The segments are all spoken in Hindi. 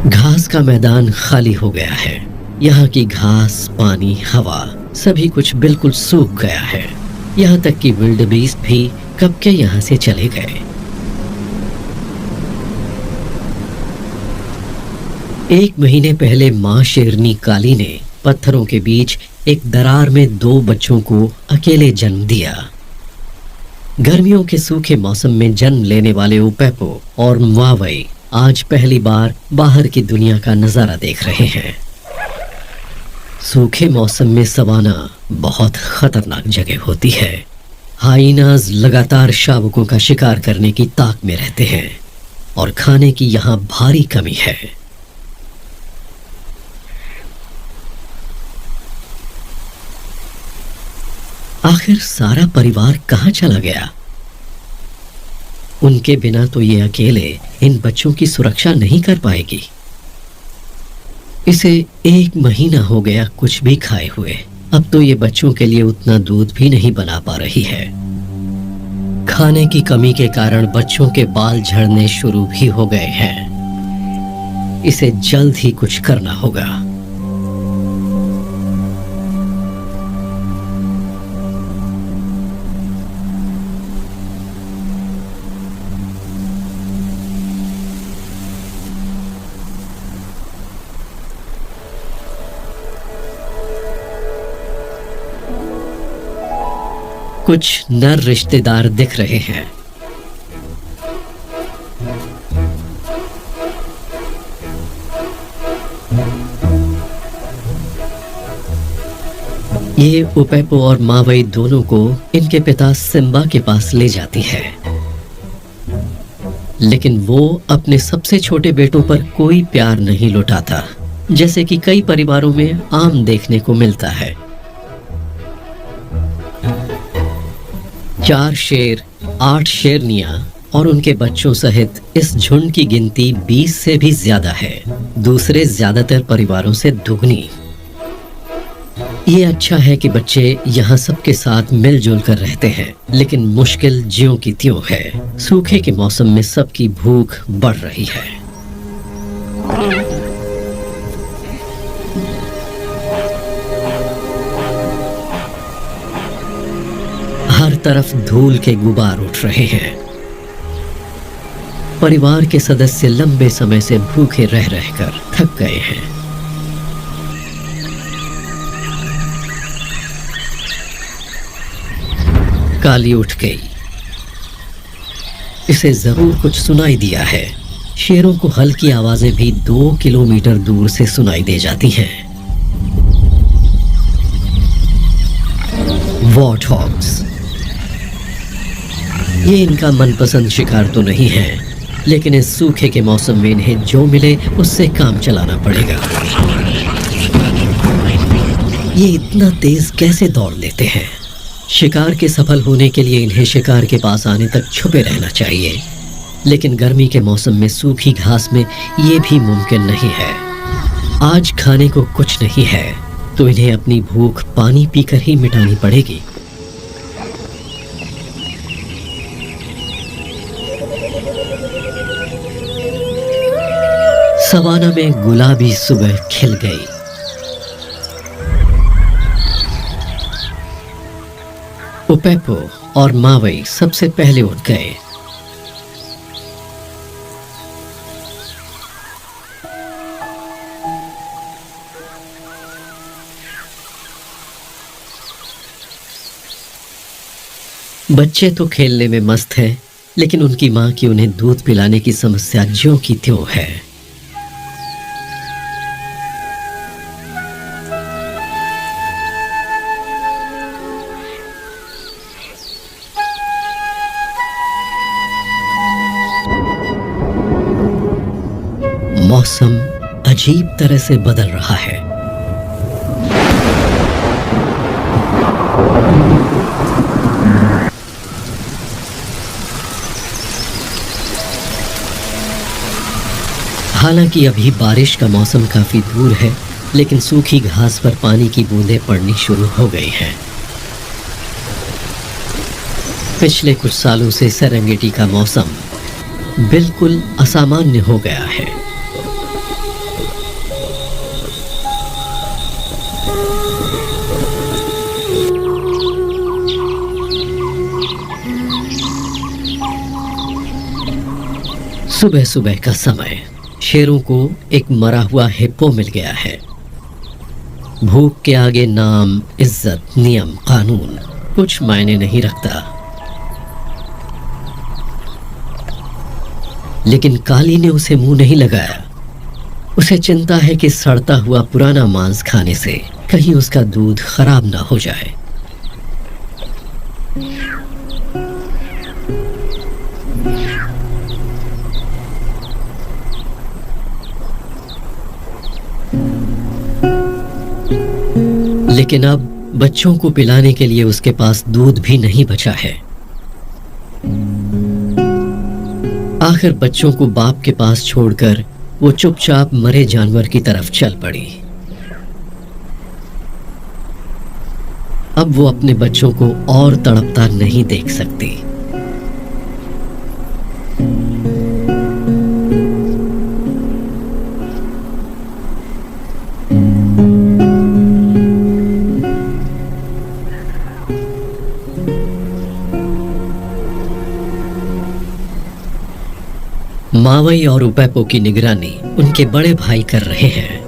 घास का मैदान खाली हो गया है। यहाँ की घास, पानी, हवा सभी कुछ बिल्कुल सूख गया है। यहाँ तक कि विल्डबीस्ट भी कब के यहाँ से चले गए। एक महीने पहले माँ शेरनी काली ने पत्थरों के बीच एक दरार में 2 बच्चों को अकेले जन्म दिया। गर्मियों के सूखे मौसम में जन्म लेने वाले उपेपो और म्वावई आज पहली बार बाहर की दुनिया का नजारा देख रहे हैं। सूखे मौसम में सवाना बहुत खतरनाक जगह होती है। हाइनाज लगातार शावकों का शिकार करने की ताक में रहते हैं और खाने की यहाँ भारी कमी है। आखिर सारा परिवार कहाँ चला गया? उनके बिना तो ये अकेले इन बच्चों की सुरक्षा नहीं कर पाएगी। इसे 1 महीना हो गया कुछ भी खाए हुए। अब तो ये बच्चों के लिए उतना दूध भी नहीं बना पा रही है। खाने की कमी के कारण बच्चों के बाल झड़ने शुरू भी हो गए हैं। इसे जल्द ही कुछ करना होगा। कुछ नर रिश्तेदार दिख रहे हैं। ये उपेपो और मावई दोनों को इनके पिता सिम्बा के पास ले जाती है, लेकिन वो अपने सबसे छोटे बेटों पर कोई प्यार नहीं लुटाता, जैसे कि कई परिवारों में आम देखने को मिलता है। 4 शेर, 8 शेरनियां और उनके बच्चों सहित इस झुंड की गिनती 20 से भी ज्यादा है, दूसरे ज्यादातर परिवारों से दुगनी। ये अच्छा है कि बच्चे यहाँ सबके साथ मिलजुल कर रहते हैं, लेकिन मुश्किल ज्यों की त्यों है। सूखे के मौसम में सबकी भूख बढ़ रही है। हर तरफ धूल के गुबार उठ रहे हैं। परिवार के सदस्य लंबे समय से भूखे रह रहकर थक गए हैं। काली उठ गई। इसे जरूर कुछ सुनाई दिया है। शेरों को हल्की आवाजें भी 2 किलोमीटर दूर से सुनाई दे जाती हैं। वॉर्टहॉग्स, ये इनका मनपसंद शिकार तो नहीं है, लेकिन इस सूखे के मौसम में इन्हें जो मिले उससे काम चलाना पड़ेगा। ये इतना तेज कैसे दौड़ लेते हैं? शिकार के सफल होने के लिए इन्हें शिकार के पास आने तक छुपे रहना चाहिए, लेकिन गर्मी के मौसम में सूखी घास में ये भी मुमकिन नहीं है। आज खाने को कुछ नहीं है, तो इन्हें अपनी भूख पानी पीकर ही मिटानी पड़ेगी। सवाना में गुलाबी सुबह खिल गई। उपेपो और मावई सबसे पहले उठ गए। बच्चे तो खेलने में मस्त हैं, लेकिन उनकी मां की उन्हें दूध पिलाने की समस्या ज्यों की त्यों है। मौसम अजीब तरह से बदल रहा है। हालांकि अभी बारिश का मौसम काफी दूर है, लेकिन सूखी घास पर पानी की बूंदें पड़नी शुरू हो गई हैं। पिछले कुछ सालों से सेरेंगेटी का मौसम बिल्कुल असामान्य हो गया है। सुबह सुबह का समय, शेरों को एक मरा हुआ हिप्पो मिल गया है। भूख के आगे नाम, इज्जत, नियम, कानून कुछ मायने नहीं रखता। लेकिन काली ने उसे मुंह नहीं लगाया। उसे चिंता है कि सड़ता हुआ पुराना मांस खाने से कहीं उसका दूध खराब ना हो जाए। लेकिन अब बच्चों को पिलाने के लिए उसके पास दूध भी नहीं बचा है। आखिर बच्चों को बाप के पास छोड़कर वो चुपचाप मरे जानवर की तरफ चल पड़ी। अब वो अपने बच्चों को और तड़पता नहीं देख सकती। मावई और उपेपो की निगरानी उनके बड़े भाई कर रहे हैं।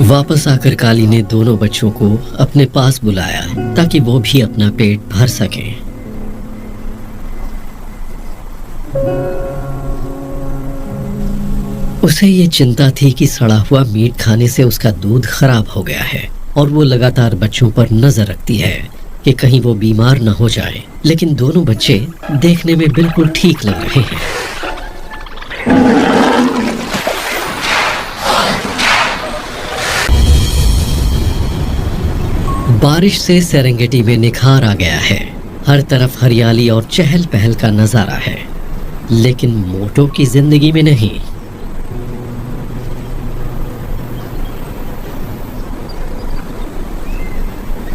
वापस आकर काली ने दोनों बच्चों को अपने पास बुलाया ताकि वो भी अपना पेट भर सकें। उसे ये चिंता थी कि सड़ा हुआ मीट खाने से उसका दूध खराब हो गया है और वो लगातार बच्चों पर नजर रखती है कि कहीं वो बीमार न हो जाए। लेकिन दोनों बच्चे देखने में बिल्कुल ठीक लग रहे हैं। बारिश से सेरेंगेटी में निखार आ गया है। हर तरफ हरियाली और चहल पहल का नजारा है, लेकिन मोटो की जिंदगी में नहीं।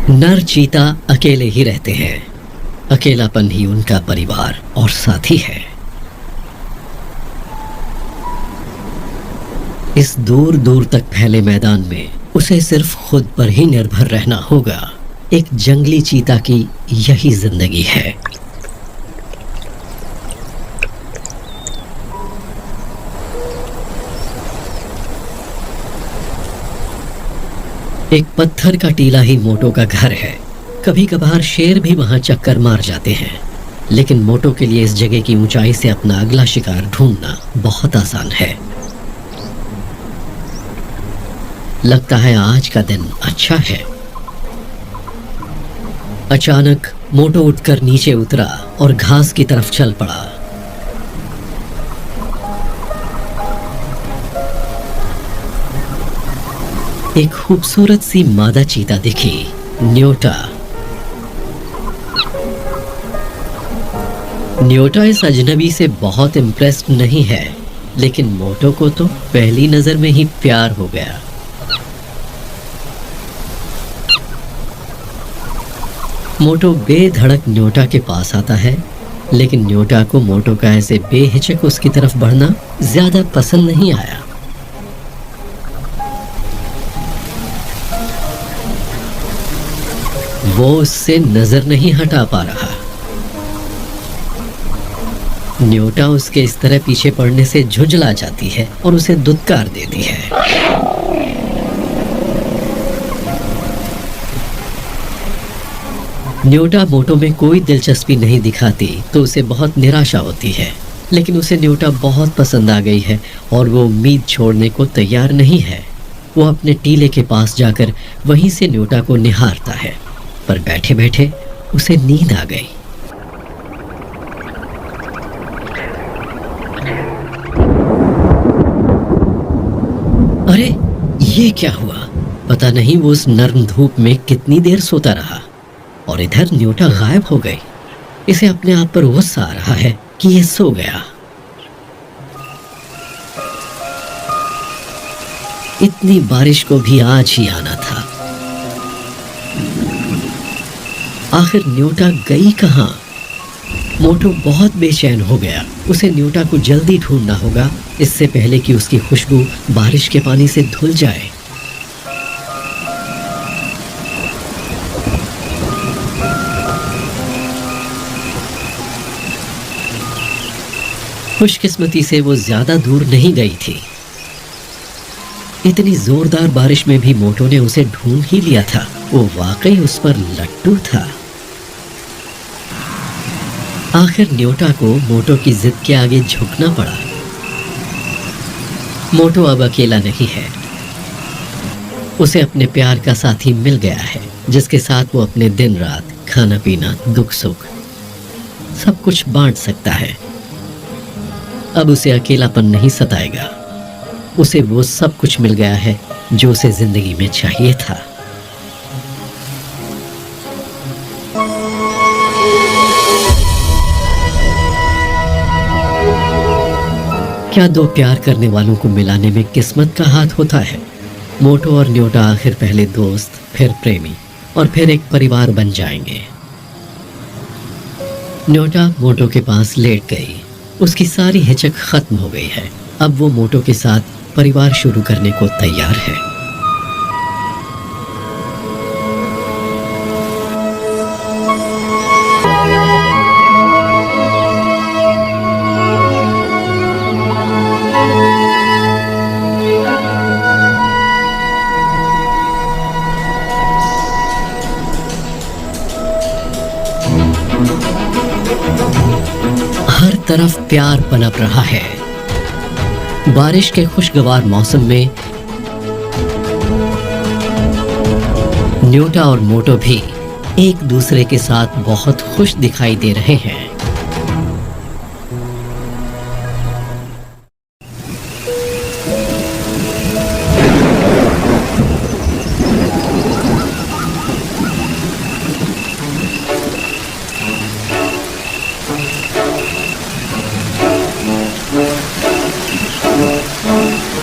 नर चीता अकेले ही रहते हैं। अकेलापन ही उनका परिवार और साथी है। इस दूर दूर तक फैले मैदान में उसे सिर्फ खुद पर ही निर्भर रहना होगा। एक जंगली चीता की यही जिंदगी है। एक पत्थर का टीला ही मोटो का घर है। कभी कभार शेर भी वहां चक्कर मार जाते हैं, लेकिन मोटो के लिए इस जगह की ऊंचाई से अपना अगला शिकार ढूंढना बहुत आसान है। लगता है आज का दिन अच्छा है। अचानक मोटो उठकर नीचे उतरा और घास की तरफ चल पड़ा। एक खूबसूरत सी मादा चीता दिखी, न्योटा। न्योटा इस अजनबी से बहुत इम्प्रेस्ड नहीं है, लेकिन मोटो को तो पहली नजर में ही प्यार हो गया। मोटो बेधड़क न्योटा के पास आता है, लेकिन न्योटा को मोटो का ऐसे बेहिचक उसकी तरफ बढ़ना ज्यादा पसंद नहीं आया। वो उससे नजर नहीं हटा पा रहा। न्योटा उसके इस तरह पीछे पड़ने से झुंझला जाती है और उसे दुत्कार देती है। न्योटा मोटो में कोई दिलचस्पी नहीं दिखाती तो उसे बहुत निराशा होती है, लेकिन उसे न्योटा बहुत पसंद आ गई है और वो उम्मीद छोड़ने को तैयार नहीं है। वो अपने टीले के पास जाकर वहीं से न्योटा को निहारता है, पर बैठे बैठे उसे नींद आ गई। अरे ये क्या हुआ? पता नहीं वो उस नर्म धूप में कितनी देर सोता रहा और इधर न्योटा गायब हो गई। इसे अपने आप पर गुस्सा आ रहा है कि ये सो गया। इतनी बारिश को भी आज ही आना था। आखिर न्योटा गई कहाँ? मोटो बहुत बेचैन हो गया। उसे न्योटा को जल्दी ढूंढना होगा, इससे पहले कि उसकी खुशबू बारिश के पानी से धुल जाए। खुशकिस्मती से वो ज्यादा दूर नहीं गई थी। इतनी जोरदार बारिश में भी मोटो ने उसे ढूंढ ही लिया था। वो वाकई उस पर लट्टू था। आखिर न्योटा को मोटो की जिद के आगे झुकना पड़ा। मोटो अब अकेला नहीं है। उसे अपने प्यार का साथी मिल गया है, जिसके साथ वो अपने दिन रात, खाना पीना, दुख सुख सब कुछ बांट सकता है। अब उसे अकेलापन नहीं सताएगा। उसे वो सब कुछ मिल गया है जो उसे जिंदगी में चाहिए था। क्या दो प्यार करने वालों को मिलाने में किस्मत का हाथ होता है? मोटो और न्योटा आखिर पहले दोस्त, फिर प्रेमी और फिर एक परिवार बन जाएंगे। न्योटा मोटो के पास लेट गई। उसकी सारी हिचक खत्म हो गई है। अब वो मोटो के साथ परिवार शुरू करने को तैयार है। हर तरफ प्यार पनप रहा है। बारिश के खुशगवार मौसम में न्योटा और मोटो भी एक दूसरे के साथ बहुत खुश दिखाई दे रहे हैं।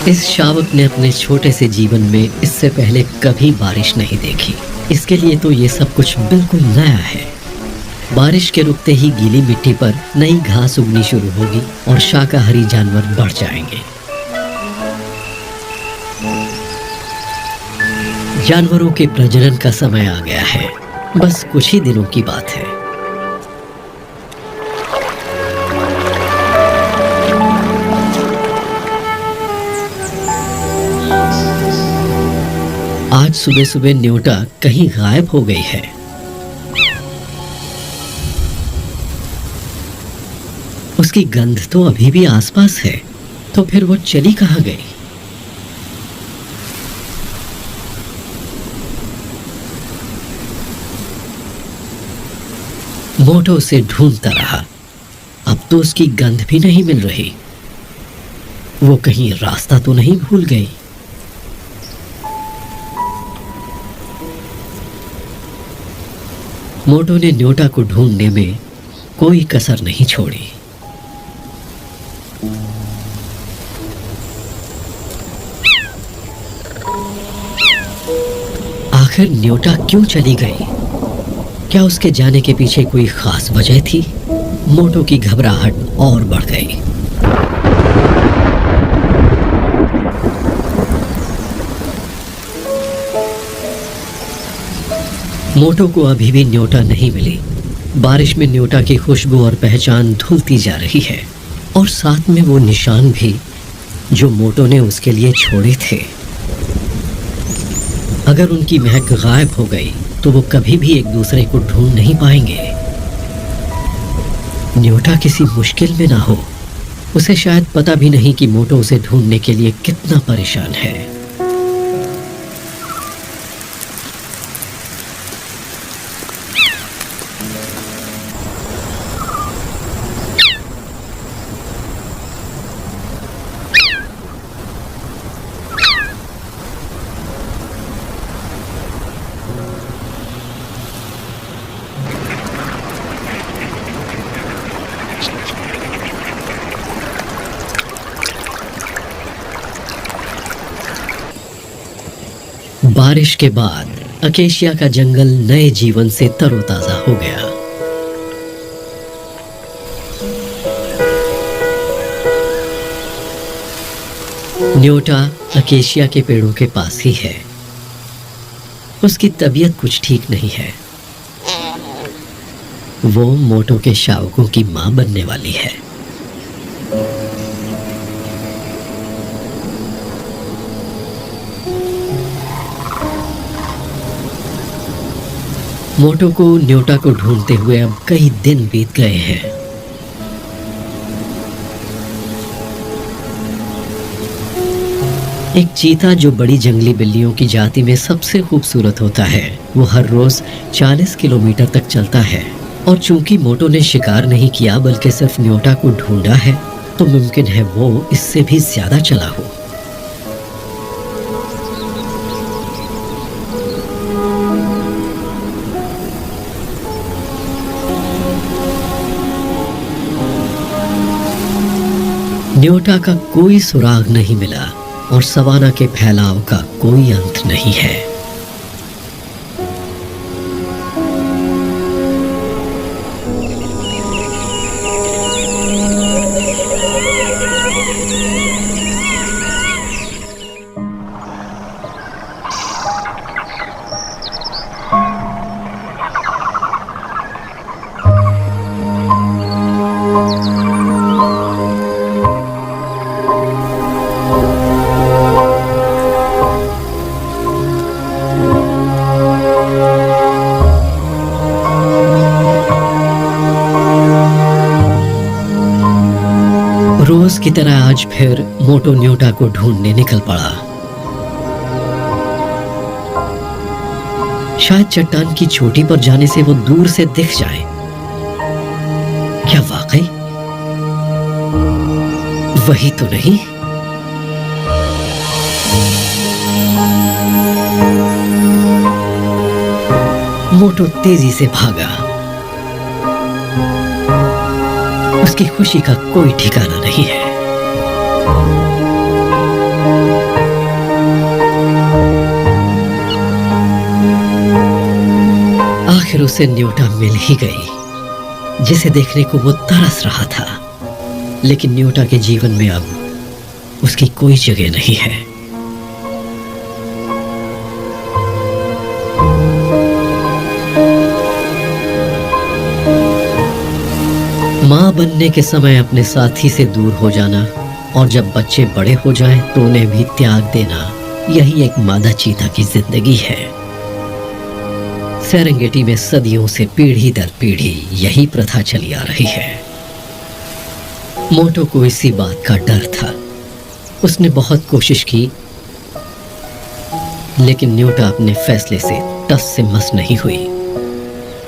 इस शावक ने अपने छोटे से जीवन में इससे पहले कभी बारिश नहीं देखी। इसके लिए तो ये सब कुछ बिल्कुल नया है। बारिश के रुकते ही गीली मिट्टी पर नई घास उगनी शुरू होगी और शाकाहारी जानवर बढ़ जाएंगे। जानवरों के प्रजनन का समय आ गया है। बस कुछ ही दिनों की बात है। आज सुबह सुबह न्योटा कहीं गायब हो गई है। उसकी गंध तो अभी भी आसपास है, तो फिर वो चली कहां गई? मोटो उसे ढूंढता रहा। अब तो उसकी गंध भी नहीं मिल रही। वो कहीं रास्ता तो नहीं भूल गई? मोटो ने न्योटा को ढूंढने में कोई कसर नहीं छोड़ी। आखिर न्योटा क्यों चली गई? क्या उसके जाने के पीछे कोई खास वजह थी? मोटो की घबराहट और बढ़ गई। मोटो को अभी भी न्योटा नहीं मिली। बारिश में न्योटा की खुशबू और पहचान धुलती जा रही है, और साथ में वो निशान भी जो मोटो ने उसके लिए छोड़े थे। अगर उनकी महक गायब हो गई तो वो कभी भी एक दूसरे को ढूंढ नहीं पाएंगे। न्योटा किसी मुश्किल में ना हो। उसे शायद पता भी नहीं कि मोटो उसे ढूंढने के लिए कितना परेशान है। बारिश के बाद अकेशिया का जंगल नए जीवन से तरोताजा हो गया। न्योटा अकेशिया के पेड़ों के पास ही है। उसकी तबीयत कुछ ठीक नहीं है। वो मोटो के शावकों की मां बनने वाली है। मोटो को न्योटा को ढूंढते हुए अब कई दिन बीत गए हैं। एक चीता जो बड़ी जंगली बिल्लियों की जाति में सबसे खूबसूरत होता है, वो हर रोज 40 किलोमीटर तक चलता है। और चूंकि मोटो ने शिकार नहीं किया बल्कि सिर्फ न्योटा को ढूंढा है, तो मुमकिन है वो इससे भी ज्यादा चला हो। न्योटा का कोई सुराग नहीं मिला और सवाना के फैलाव का कोई अंत नहीं है। रोज की तरह आज फिर मोटो न्योटा को ढूंढने निकल पड़ा। शायद चट्टान की चोटी पर जाने से वो दूर से दिख जाए। क्या वाकई वही तो नहीं? मोटो तेजी से भागा। उसकी खुशी का कोई ठिकाना नहीं है। आखिर उसे न्योटा मिल ही गई, जिसे देखने को वो तरस रहा था। लेकिन न्योटा के जीवन में अब उसकी कोई जगह नहीं है। मां बनने के समय अपने साथी से दूर हो जाना और जब बच्चे बड़े हो जाएं तो उन्हें भी त्याग देना, यही एक मादा चीता की जिंदगी है। सेरेंगेटी में सदियों से पीढ़ी दर पीढ़ी यही प्रथा चली आ रही है। मोटो को इसी बात का डर था। उसने बहुत कोशिश की, लेकिन न्योटा अपने फैसले से टस से मस नहीं हुई।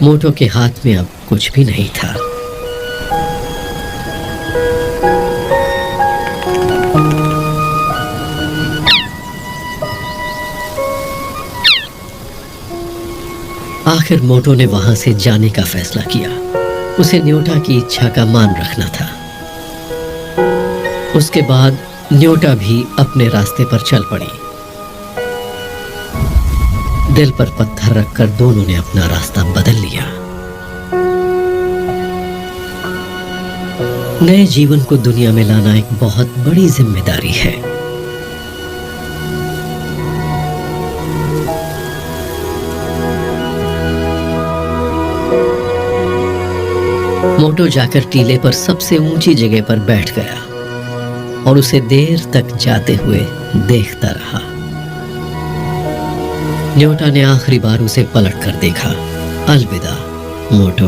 मोटो के हाथ में अब कुछ भी नहीं था। आखिर मोटो ने वहां से जाने का फैसला किया। उसे न्योटा की इच्छा का मान रखना था। उसके बाद न्योटा भी अपने रास्ते पर चल पड़ी। दिल पर पत्थर रखकर दोनों ने अपना रास्ता बदल लिया। नए जीवन को दुनिया में लाना एक बहुत बड़ी जिम्मेदारी है। मोटो जाकर टीले पर सबसे ऊंची जगह पर बैठ गया और उसे देर तक जाते हुए देखता रहा। न्योटा ने आखिरी बार उसे पलट कर देखा। अलविदा मोटो।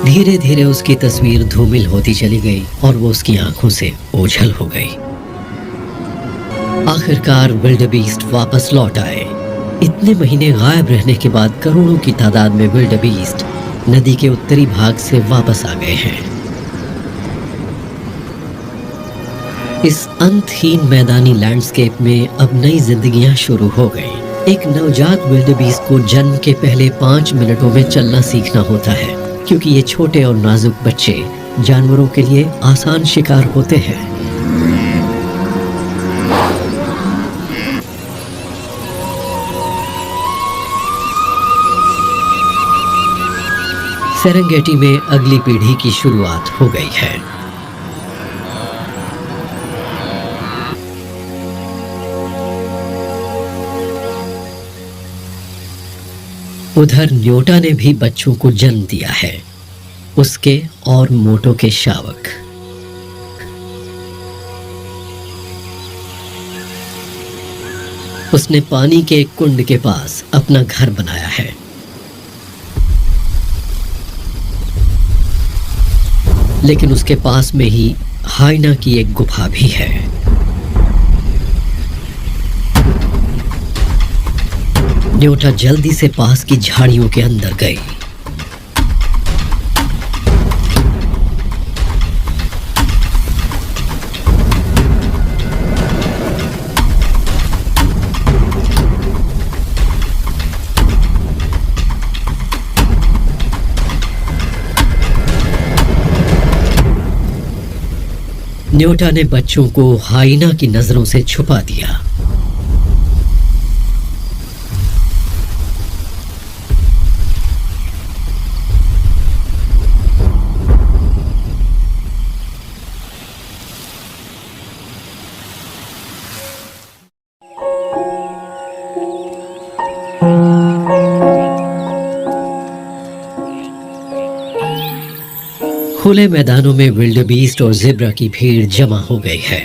धीरे धीरे उसकी तस्वीर धूमिल होती चली गई और वो उसकी आंखों से ओझल हो गई। आखिरकार विल्डेबीस्ट वापस लौट आए। इतने महीने गायब रहने के बाद करोड़ों की तादाद में विल्डेबीस्ट नदी के उत्तरी भाग से वापस आ गए हैं। इस अंतहीन मैदानी लैंडस्केप में अब नई जिंदगियां शुरू हो गई। एक नवजात विल्डेबीस्ट को जन्म के पहले 5 मिनटों में चलना सीखना होता है, क्योंकि ये छोटे और नाजुक बच्चे जानवरों के लिए आसान शिकार होते हैं। सेरेंगेटी में अगली पीढ़ी की शुरुआत हो गई है। उधर न्योटा ने भी बच्चों को जन्म दिया है, उसके और मोटो के शावक। उसने पानी के एक कुंड के पास अपना घर बनाया है। लेकिन उसके पास में ही हाइना की एक गुफा भी है। न्योटा जल्दी से पास की झाड़ियों के अंदर गई। न्योटा ने बच्चों को हाइना की नजरों से छुपा दिया। खुले मैदानों में विल्डबीस्ट और ज़ेब्रा की भीड़ जमा हो गई है।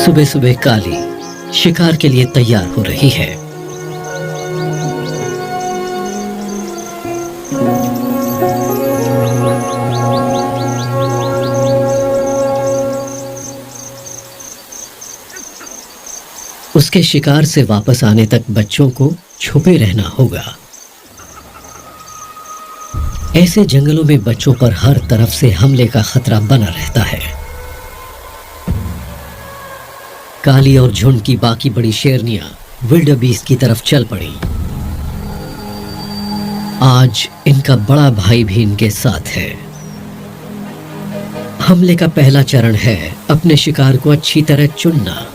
सुबह सुबह काली शिकार के लिए तैयार हो रही है। उसके शिकार से वापस आने तक बच्चों को छुपे रहना होगा। ऐसे जंगलों में बच्चों पर हर तरफ से हमले का खतरा बना रहता है। काली और झुंड की बाकी बड़ी शेरनियां विल्डबीस्ट की तरफ चल पड़ी। आज इनका बड़ा भाई भी इनके साथ है। हमले का पहला चरण है अपने शिकार को अच्छी तरह चुनना।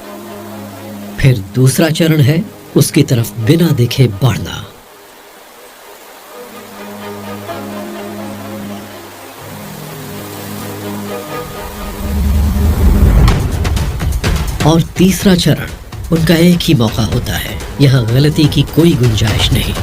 फिर दूसरा चरण है उसकी तरफ बिना देखे बढ़ना। और तीसरा चरण उनका एक ही मौका होता है। यहां गलती की कोई गुंजाइश नहीं।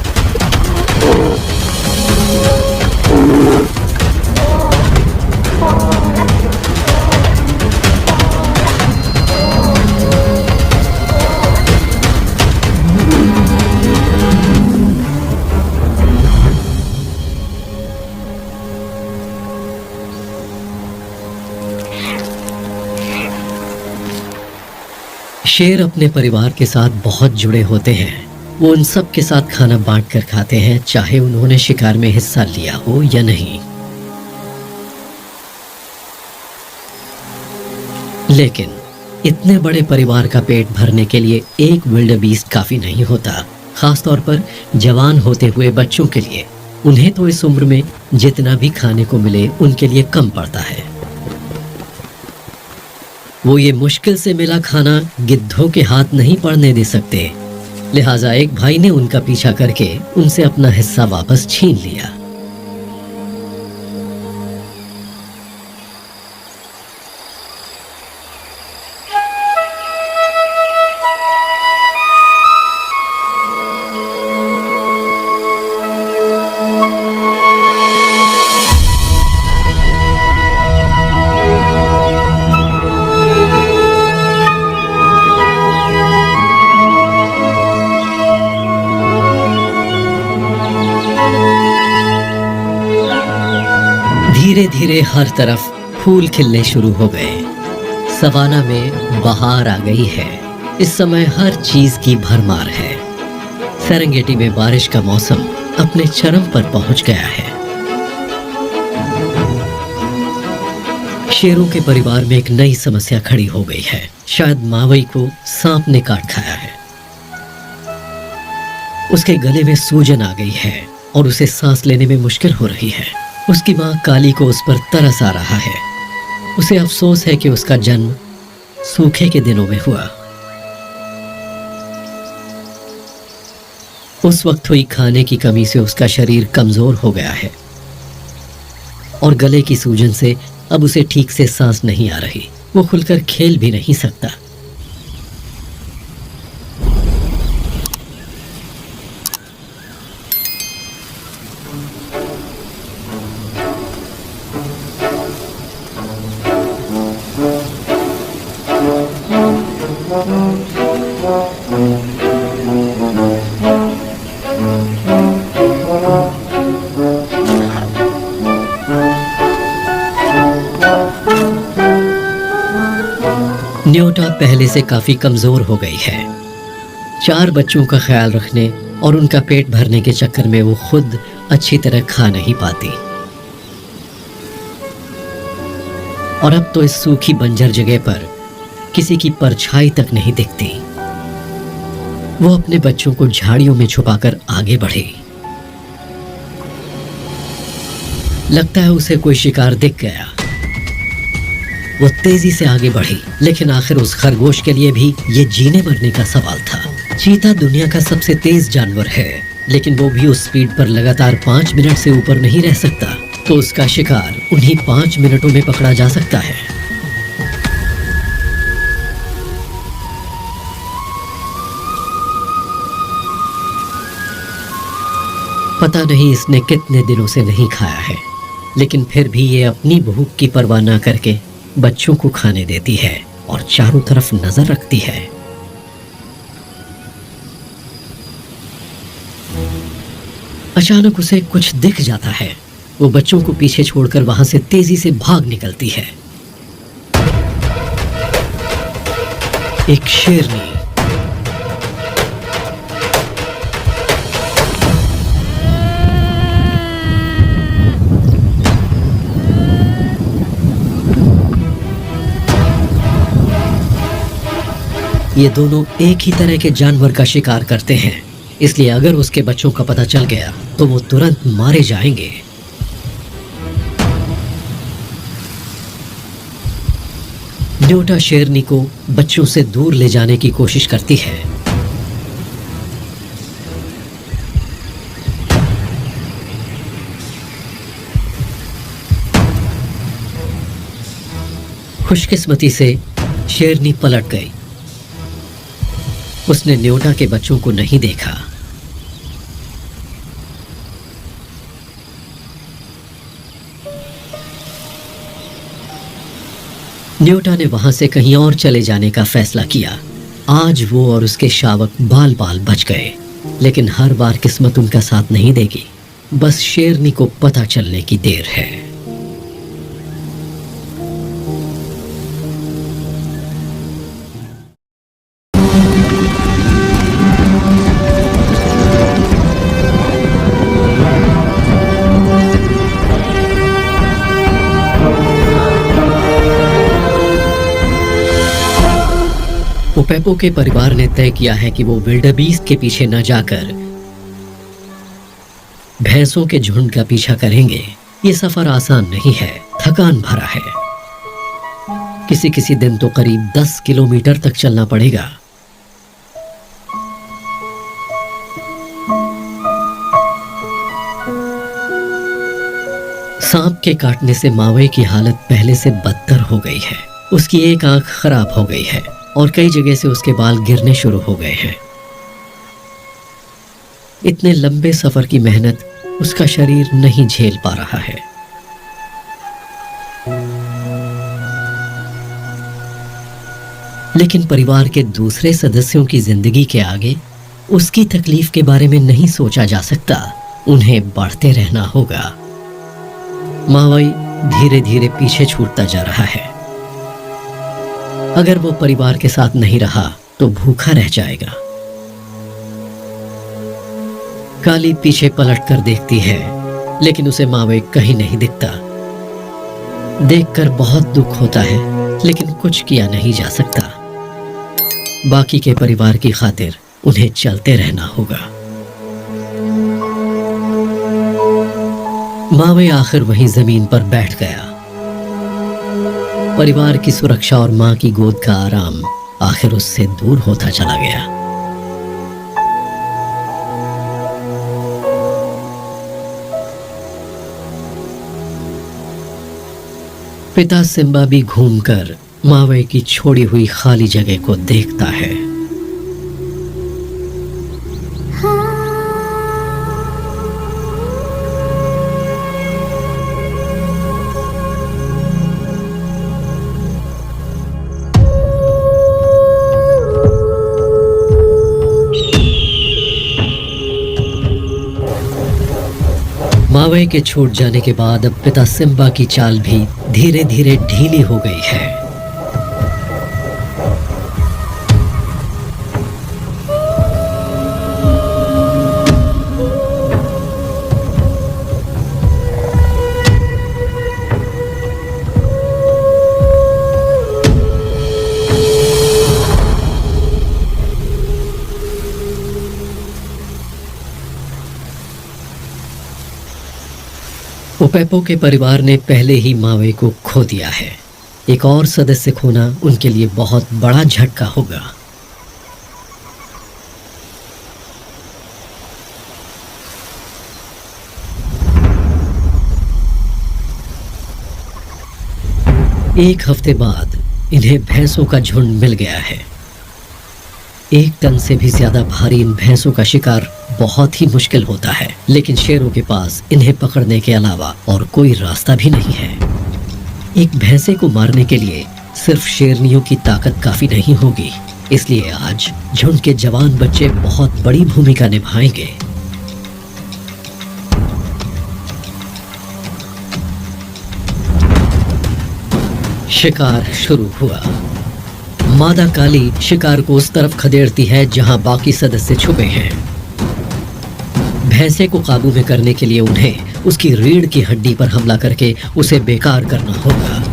शेर अपने परिवार के साथ बहुत जुड़े होते हैं। वो उन सब के साथ खाना बांटकर खाते हैं, चाहे उन्होंने शिकार में हिस्सा लिया हो या नहीं। लेकिन इतने बड़े परिवार का पेट भरने के लिए एक विल्डबीस्ट काफी नहीं होता, खासतौर पर जवान होते हुए बच्चों के लिए। उन्हें तो इस उम्र में जितना भी खाने को मिले उनके लिए कम पड़ता है। वो ये मुश्किल से मिला खाना गिद्धों के हाथ नहीं पड़ने दे सकते। लिहाजा एक भाई ने उनका पीछा करके उनसे अपना हिस्सा वापस छीन लिया। धीरे धीरे हर तरफ फूल खिलने शुरू हो गए। सवाना में बहार आ गई है। इस समय हर चीज की भरमार है। सेरेंगेटी में बारिश का मौसम अपने चरम पर पहुंच गया है। शेरों के परिवार में एक नई समस्या खड़ी हो गई है। शायद मावई को सांप ने काट खाया है। उसके गले में सूजन आ गई है और उसे सांस लेने में मुश्किल हो रही है। उसकी मां काली को उस पर तरस आ रहा है। उसे अफसोस है कि उसका जन्म सूखे के दिनों में हुआ। उस वक्त हुई खाने की कमी से उसका शरीर कमजोर हो गया है और गले की सूजन से अब उसे ठीक से सांस नहीं आ रही। वो खुलकर खेल भी नहीं सकता। न्योटा पहले से काफी कमजोर हो गई है। 4 बच्चों का ख्याल रखने और उनका पेट भरने के चक्कर में वो खुद अच्छी तरह खा नहीं पाती और अब तो इस सूखी बंजर जगह पर किसी की परछाई तक नहीं दिखती। वो अपने बच्चों को झाड़ियों में छुपाकर आगे बढ़ी। लगता है उसे कोई शिकार दिख गया। वो तेजी से आगे बढ़ी, लेकिन आखिर उस खरगोश के लिए भी ये जीने मरने का सवाल था। चीता दुनिया का सबसे तेज जानवर है, लेकिन वो भी उस स्पीड पर लगातार 5 मिनट से ऊपर नहीं रह सकता। तो उसका शिकार उन्हीं 5 मिनटों में पकड़ा जा सकता है। पता नहीं इसने कितने दिनों से नहीं खाया है, लेकिन फिर भी ये अपनी भूख की परवाह ना करके बच्चों को खाने देती है और चारों तरफ नजर रखती है। अचानक उसे कुछ दिख जाता है। वो बच्चों को पीछे छोड़कर वहां से तेजी से भाग निकलती है। एक शेरनी। ये दोनों एक ही तरह के जानवर का शिकार करते हैं, इसलिए अगर उसके बच्चों का पता चल गया तो वो तुरंत मारे जाएंगे। न्योटा शेरनी को बच्चों से दूर ले जाने की कोशिश करती है। खुशकिस्मती से शेरनी पलट गई। उसने न्योटा के बच्चों को नहीं देखा। न्योटा ने वहां से कहीं और चले जाने का फैसला किया। आज वो और उसके शावक बाल बाल बच गए, लेकिन हर बार किस्मत उनका साथ नहीं देगी। बस शेरनी को पता चलने की देर है। पेपो के परिवार ने तय किया है कि वो विल्डेबीस्ट के पीछे न जाकर भैंसों के झुंड का पीछा करेंगे। ये सफर आसान नहीं है, थकान भरा है। किसी किसी दिन तो करीब 10 किलोमीटर तक चलना पड़ेगा। सांप के काटने से मावे की हालत पहले से बदतर हो गई है। उसकी एक आंख खराब हो गई है और कई जगह से उसके बाल गिरने शुरू हो गए हैं। इतने लंबे सफर की मेहनत उसका शरीर नहीं झेल पा रहा है। लेकिन परिवार के दूसरे सदस्यों की जिंदगी के आगे उसकी तकलीफ के बारे में नहीं सोचा जा सकता। उन्हें बढ़ते रहना होगा। मावई धीरे धीरे पीछे छूटता जा रहा है। अगर वो परिवार के साथ नहीं रहा तो भूखा रह जाएगा। काली पीछे पलट कर देखती है, लेकिन उसे मावे कहीं नहीं दिखता। देखकर बहुत दुख होता है, लेकिन कुछ किया नहीं जा सकता। बाकी के परिवार की खातिर उन्हें चलते रहना होगा। मावे आखिर वहीं जमीन पर बैठ गया। परिवार की सुरक्षा और मां की गोद का आराम आखिर उससे दूर होता चला गया। पिता सिम्बा भी घूमकर मावे की छोड़ी हुई खाली जगह को देखता है। मावे के छूट जाने के बाद अब पिता सिम्बा की चाल भी धीरे धीरे ढीली हो गई है। ओपेपो के परिवार ने पहले ही मावे को खो दिया है। एक और सदस्य खोना उनके लिए बहुत बड़ा झटका होगा। एक हफ्ते बाद इन्हें भैंसों का झुंड मिल गया है। 1 टन से भी ज्यादा भारी इन भैंसों का शिकार बहुत ही मुश्किल होता है, लेकिन शेरों के पास इन्हें पकड़ने के अलावा और कोई रास्ता भी नहीं है। एक भैंसे को मारने के लिए सिर्फ शेरनियों की ताकत काफी नहीं होगी, इसलिए आज झुंड के जवान बच्चे बहुत बड़ी भूमिका निभाएंगे। शिकार शुरू हुआ। मादा काली शिकार को उस तरफ खदेड़ती है जहां बाकी सदस्य छुपे हैं। भैंसे को काबू में करने के लिए उन्हें उसकी रीढ़ की हड्डी पर हमला करके उसे बेकार करना होगा।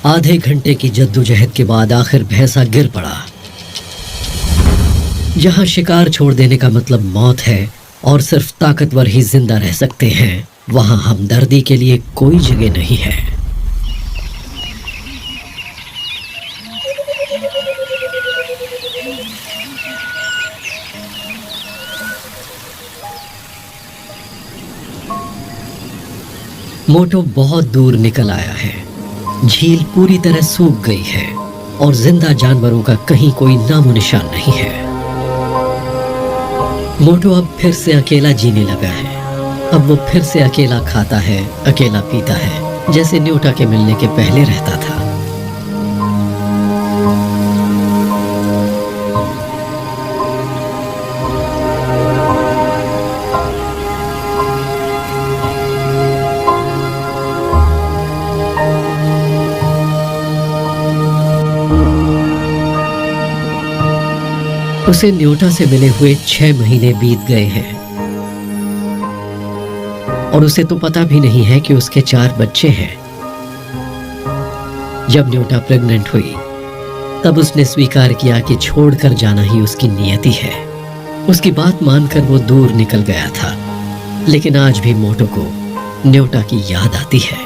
आधे घंटे की जद्दोजहद के बाद आखिर भैंसा गिर पड़ा। जहां शिकार छोड़ देने का मतलब मौत है और सिर्फ ताकतवर ही जिंदा रह सकते हैं, वहां हमदर्दी के लिए कोई जगह नहीं है। मोटो बहुत दूर निकल आया है। झील पूरी तरह सूख गई है और जिंदा जानवरों का कहीं कोई नामो निशान नहीं है। मोटो अब फिर से अकेला जीने लगा है। अब वो फिर से अकेला खाता है, अकेला पीता है, जैसे न्योटा के मिलने के पहले रहता था। उसे न्योटा से मिले हुए 6 महीने बीत गए हैं और उसे तो पता भी नहीं है कि उसके 4 बच्चे हैं। जब न्योटा प्रेग्नेंट हुई तब उसने स्वीकार किया कि छोड़कर जाना ही उसकी नियति है। उसकी बात मानकर वो दूर निकल गया था, लेकिन आज भी मोटो को न्योटा की याद आती है।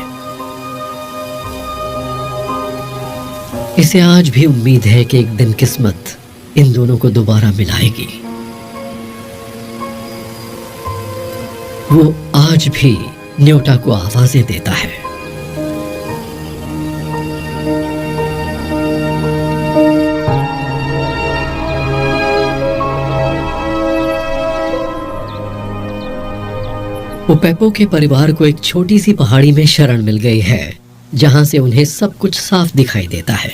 इसे आज भी उम्मीद है कि एक दिन किस्मत इन दोनों को दोबारा मिलाएगी। वो आज भी न्योटा को आवाजें देता है। ओपेपो के परिवार को एक छोटी सी पहाड़ी में शरण मिल गई है, जहां से उन्हें सब कुछ साफ दिखाई देता है।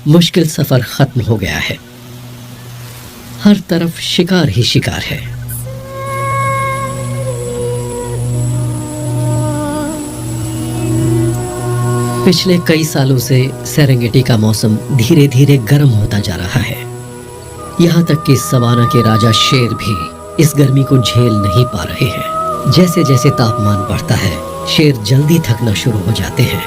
मुश्किल सफर खत्म हो गया है। हर तरफ शिकार ही शिकार है। पिछले कई सालों से सेरेंगेटी का मौसम धीरे धीरे गर्म होता जा रहा है। यहाँ तक कि सवाना के राजा शेर भी इस गर्मी को झेल नहीं पा रहे हैं। जैसे जैसे तापमान बढ़ता है, शेर जल्दी थकना शुरू हो जाते हैं।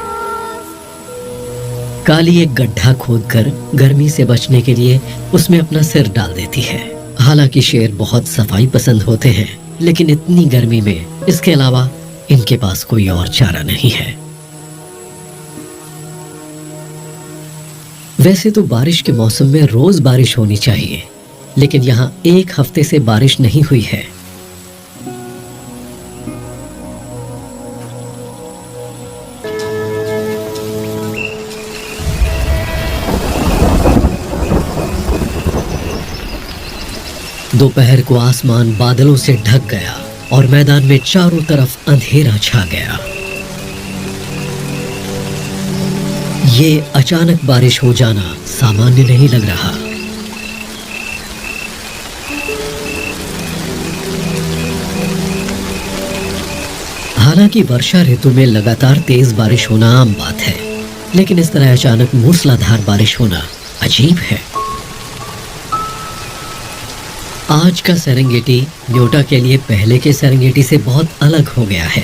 काली एक गड्ढा खोदकर गर्मी से बचने के लिए उसमें अपना सिर डाल देती है। हालांकि शेर बहुत सफाई पसंद होते हैं, लेकिन इतनी गर्मी में इसके अलावा इनके पास कोई और चारा नहीं है। वैसे तो बारिश के मौसम में रोज बारिश होनी चाहिए, लेकिन यहां एक हफ्ते से बारिश नहीं हुई है। दोपहर को आसमान बादलों से ढक गया और मैदान में चारों तरफ अंधेरा छा गया। ये अचानक बारिश हो जाना सामान्य नहीं लग रहा। हालांकि वर्षा ऋतु में लगातार तेज बारिश होना आम बात है, लेकिन इस तरह अचानक मूसलाधार बारिश होना अजीब है। आज का सेरेंगेटी न्योटा के लिए पहले के सेरेंगेटी से बहुत अलग हो गया है।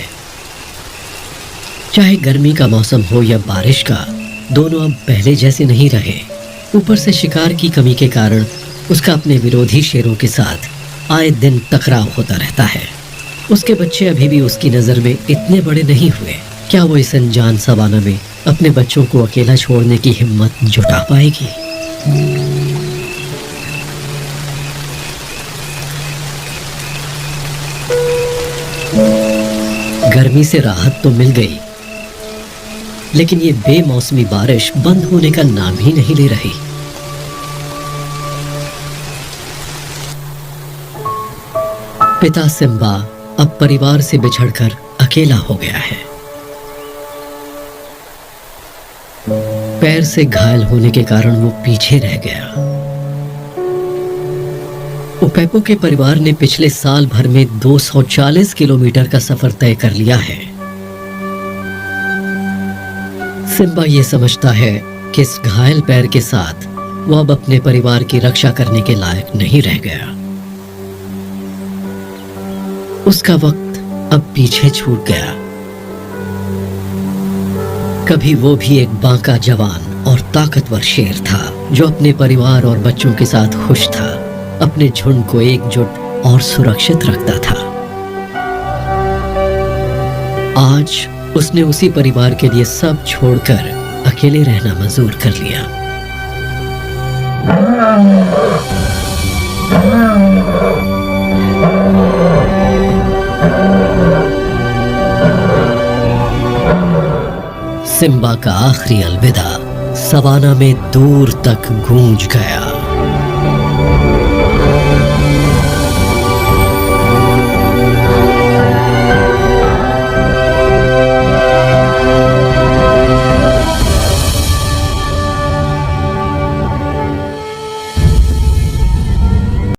चाहे गर्मी का मौसम हो या बारिश का, दोनों अब पहले जैसे नहीं रहे। ऊपर से शिकार की कमी के कारण उसका अपने विरोधी शेरों के साथ आए दिन टकराव होता रहता है। उसके बच्चे अभी भी उसकी नजर में इतने बड़े नहीं हुए। क्या वो इस अनजान सवाना में अपने बच्चों को अकेला छोड़ने की हिम्मत जुटा पाएगी? गर्मी से राहत तो मिल गई, लेकिन ये बेमौसमी बारिश बंद होने का नाम ही नहीं ले रही। पिता सिम्बा अब परिवार से बिछड़कर अकेला हो गया है। पैर से घायल होने के कारण वो पीछे रह गया। ओपेपो के परिवार ने पिछले साल भर में 240 किलोमीटर का सफर तय कर लिया है। सिम्बा ये समझता है कि इस घायल पैर के साथ वो अब अपने परिवार की रक्षा करने के लायक नहीं रह गया। उसका वक्त अब पीछे छूट गया। कभी वो भी एक बांका जवान और ताकतवर शेर था, जो अपने परिवार और बच्चों के साथ खुश था, अपने झुंड को एकजुट और सुरक्षित रखता था। आज उसने उसी परिवार के लिए सब छोड़कर अकेले रहना मंजूर कर लिया। सिम्बा का आखिरी अलविदा सवाना में दूर तक गूंज गया।